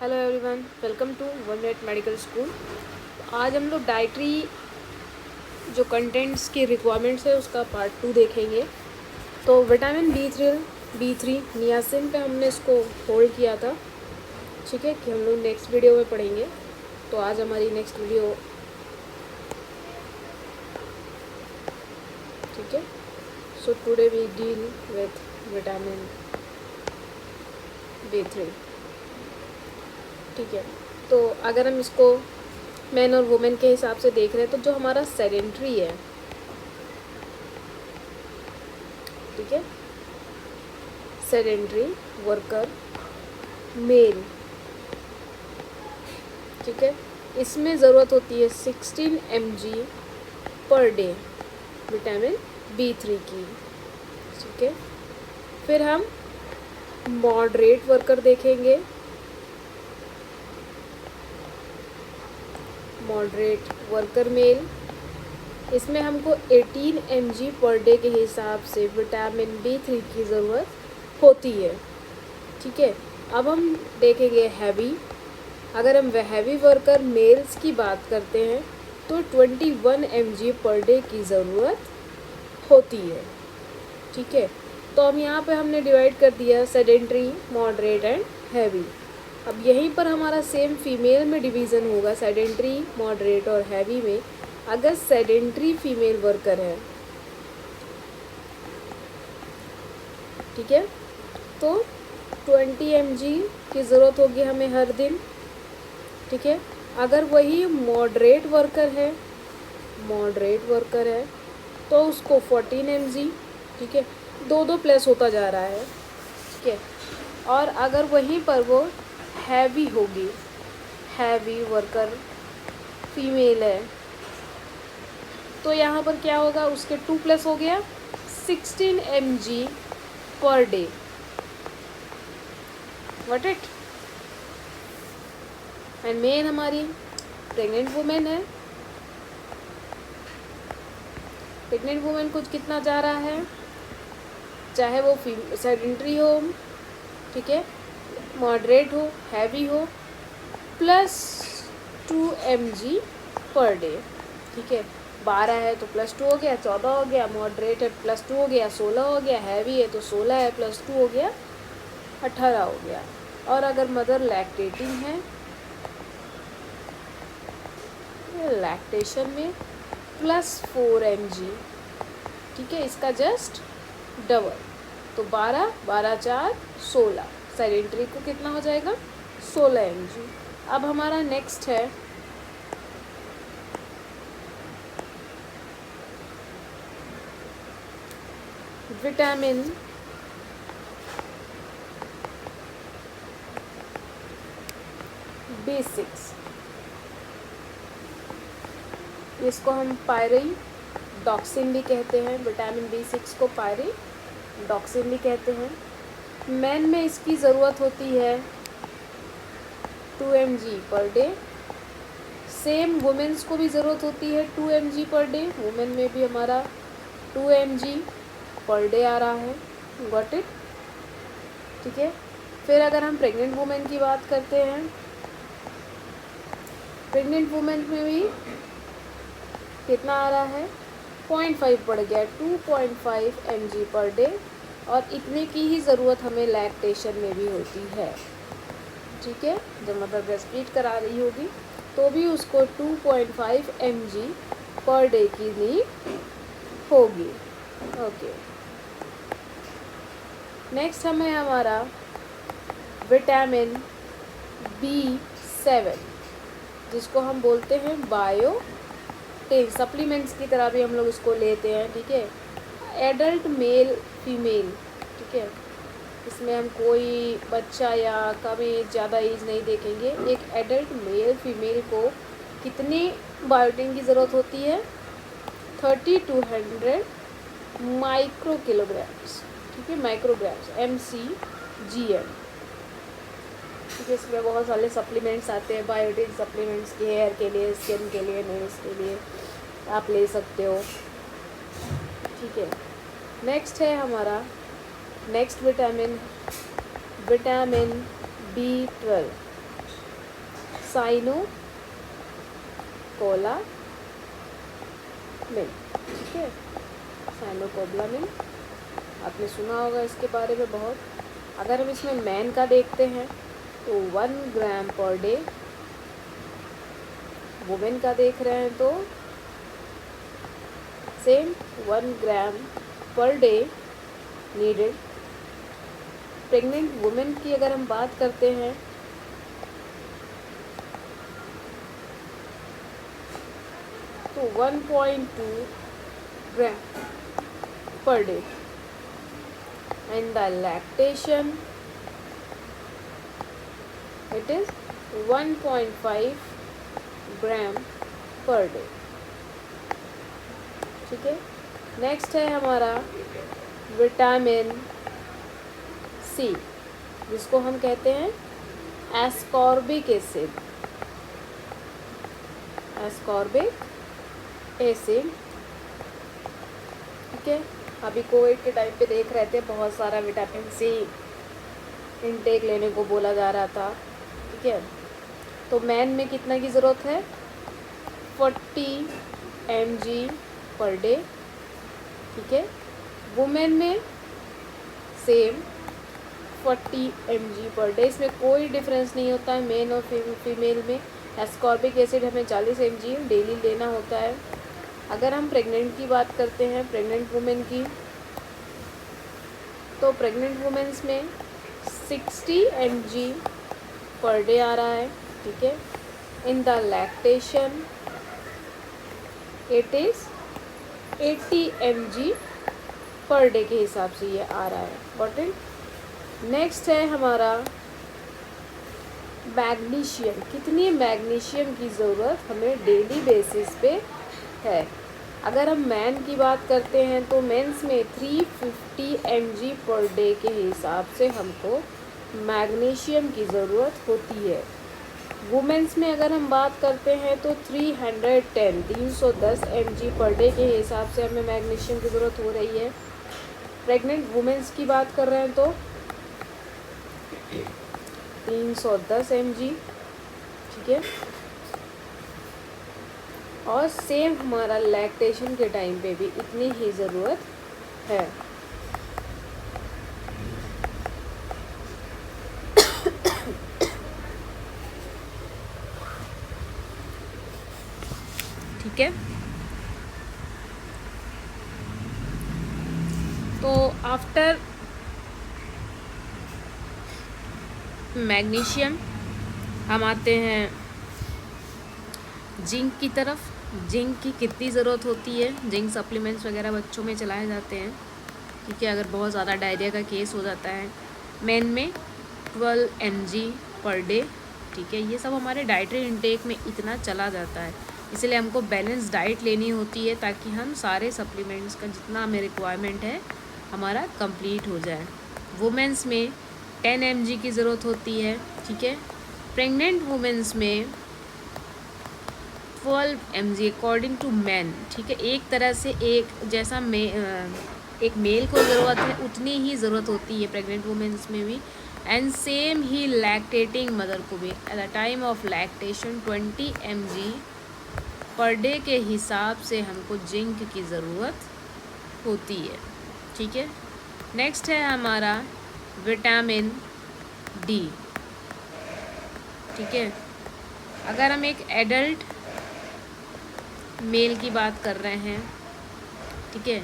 Hello everyone, welcome to 1 minute medical school. आज हम लोग डाइटरी जो कंटेंट्स की रिक्वायरमेंट्स है उसका पार्ट 2 देखेंगे। तो विटामिन बी थ्री नियासिन पे हमने इसको होल्ड किया था, ठीक है, कि हम लोग नेक्स्ट वीडियो में पढ़ेंगे। तो आज हमारी नेक्स्ट वीडियो, ठीक है। So today we deal with vitamin B three, ठीक है। तो अगर हम इसको मैन और वुमेन के हिसाब से देख रहे हैं तो जो हमारा सेडेंट्री है, ठीक है, सेडेंट्री वर्कर मेल, ठीक है, इसमें ज़रूरत होती है 16 mg per day vitamin B3 की, ठीक है। फिर हम मॉडरेट वर्कर देखेंगे। मॉडरेट वर्कर मेल, इसमें हमको 18 mg पर डे के हिसाब से विटामिन बी3 की ज़रूरत होती है, ठीक है। अब हम देखेंगे हैवी। अगर हम हैवी वर्कर मेल्स की बात करते हैं तो 21 mg पर डे की ज़रूरत होती है, ठीक है। तो हम यहाँ पे हमने डिवाइड कर दिया सेडेंट्री, मॉडरेट एंड हैवी। अब यहीं पर हमारा सेम फीमेल में डिवीज़न होगा, सेडेंट्री, मॉडरेट और हैवी में। अगर सेडेंट्री फीमेल वर्कर है, ठीक है, तो 20 mg की ज़रूरत होगी हमें हर दिन, ठीक है। अगर वही मॉडरेट वर्कर है तो उसको 14 mg, ठीक है, दो प्लस होता जा रहा है, ठीक है। और अगर वहीं पर वो हैवी होगी, हैवी वर्कर फीमेल है, तो यहाँ पर क्या होगा, उसके 2 प्लस हो गया 16 mg per day. What it and main हमारी प्रेग्नेंट वुमेन है। प्रेग्नेंट वुमेन को कितना जा रहा है, चाहे वो सेडेंट्री हो, ठीक है, मॉडरेट हो, हैवी हो, प्लस 2 mg पर डे, ठीक है। 12 है तो प्लस 2 हो गया 14 हो गया, मॉडरेट है प्लस 2 हो गया 16 हो गया, हैवी है तो 16 है प्लस 2 हो गया 18 हो गया। और अगर मदर लैक्टेटिंग है, लैक्टेशन में प्लस 4 mg, ठीक है, इसका जस्ट डबल। तो 12 12 4 16, सेडेंट्री को कितना हो जाएगा 16 mg। अब हमारा नेक्स्ट है विटामिन B6। इसको हम पायरिडॉक्सिन भी कहते हैं, विटामिन B6 को पायरिडॉक्सिन भी कहते हैं। मैन में इसकी ज़रूरत होती है 2 mg per day. Same women's को भी ज़रूरत होती है 2 mg पर डे। वुमेन में भी हमारा 2 mg पर डे आ रहा है, गॉट इट, ठीक है। फिर अगर हम प्रेग्नेंट वुमेन की बात करते हैं, प्रेग्नेंट वुमेन में भी कितना आ रहा है, 0.5 बढ़ गया, 2.5 mg पर डे। और इतने की ही ज़रूरत हमें लैक्टेशन में भी होती है, ठीक है। जब मदर ब्रेस्ट फीड करा रही होगी तो भी उसको 2.5 mg पर डे की नीड होगी, ओके। नेक्स्ट हमें हमारा विटामिन B7, जिसको हम बोलते हैं बायोटिन, सप्लीमेंट्स की तरह भी हम लोग इसको लेते हैं, ठीक है। एडल्ट मेल फीमेल, ठीक है, इसमें हम कोई बच्चा या कम एज ज़्यादा एज नहीं देखेंगे। एक एडल्ट मेल फीमेल को कितनी बायोटिन की ज़रूरत होती है, 3200 माइक्रो किलोग्राम्स, ठीक है, माइक्रोग्राम्स mcgm, ठीक है। इसमें बहुत सारे सप्लीमेंट्स आते हैं, बायोटिन सप्लीमेंट्स के, हेयर के लिए, स्किन के लिए, नेल्स के लिए आप ले सकते हो, ठीक है। नेक्स्ट है हमारा विटामिन B12। साइनोकोलामिन, ठीक है, साइनोकोलामिन आपने सुना होगा इसके बारे में बहुत। अगर हम इसमें मैन का देखते हैं तो 1 ग्राम पर डे, वुमेन का देख रहे हैं तो सेम 1 ग्राम per day needed. Pregnant women की अगर हम बात करते हैं तो 1.2 gram per day, and the lactation it is 1.5 gram per day, ठीक है। नेक्स्ट है हमारा विटामिन सी, जिसको हम कहते हैं एस्कॉर्बिक एसिड, एस्कॉर्बिक एसिड, ठीक है। अभी कोविड के टाइम पे देख रहे थे बहुत सारा विटामिन सी इनटेक लेने को बोला जा रहा था, ठीक है। तो मैन में कितना की ज़रूरत है, 40 mg पर डे, ठीक है। वुमेन में सेम 40 mg पर डे, इसमें कोई डिफरेंस नहीं होता है मेल और फीमेल में। एस्कॉर्बिक एसिड हमें 40 mg डेली लेना होता है। अगर हम प्रेग्नेंट की बात करते हैं, प्रेग्नेंट वुमेन की, तो प्रेग्नेंट वुमेन्स में 60 mg पर डे आ रहा है, ठीक है। In the lactation it is 80 mg per day के हिसाब से ये आ रहा है, इम्पॉर्टेंट। नेक्स्ट है हमारा मैग्नीशियम, कितनी मैग्नीशियम की ज़रूरत हमें डेली बेसिस पे है। अगर हम मैन की बात करते हैं तो मेंस में 350 mg पर डे के हिसाब से हमको मैग्नीशियम की ज़रूरत होती है। वुमेंस में अगर हम बात करते हैं तो 310 mg पर डे के हिसाब से हमें मैग्नीशियम की ज़रूरत हो रही है। प्रेग्नेंट वुमेंस की बात कर रहे हैं तो 310 mg, ठीक है। और सेम हमारा लैक्टेशन के टाइम पे भी इतनी ही ज़रूरत है। ठीक है, तो आफ्टर मैग्नीशियम हम आते हैं जिंक की तरफ। जिंक की कितनी ज़रूरत होती है, जिंक सप्लीमेंट्स वगैरह बच्चों में चलाए जाते हैं, क्योंकि अगर बहुत ज़्यादा डायरिया का केस हो जाता है। मेन में 12 mg पर डे, ठीक है। ये सब हमारे डाइटरी इनटेक में इतना चला जाता है, इसलिए हमको बैलेंस डाइट लेनी होती है ताकि हम सारे सप्लीमेंट्स का जितना हमें रिक्वायरमेंट है हमारा कंप्लीट हो जाए। वुमेंस में 10 mg की ज़रूरत होती है, ठीक है। प्रेग्नेंट वुमेंस में 12 mg अकॉर्डिंग टू मैन, ठीक है। एक तरह से एक जैसा एक मेल को ज़रूरत है उतनी ही ज़रूरत होती है प्रेग्नेंट वुमेंस में भी, and same he lactating mother को भी at the time of lactation 20 mg per day के हिसाब से हमको जिंक की ज़रूरत होती है, ठीक है। नेक्स्ट है हमारा विटामिन डी, ठीक है। अगर हम एक एडल्ट मेल की बात कर रहे हैं, ठीक है,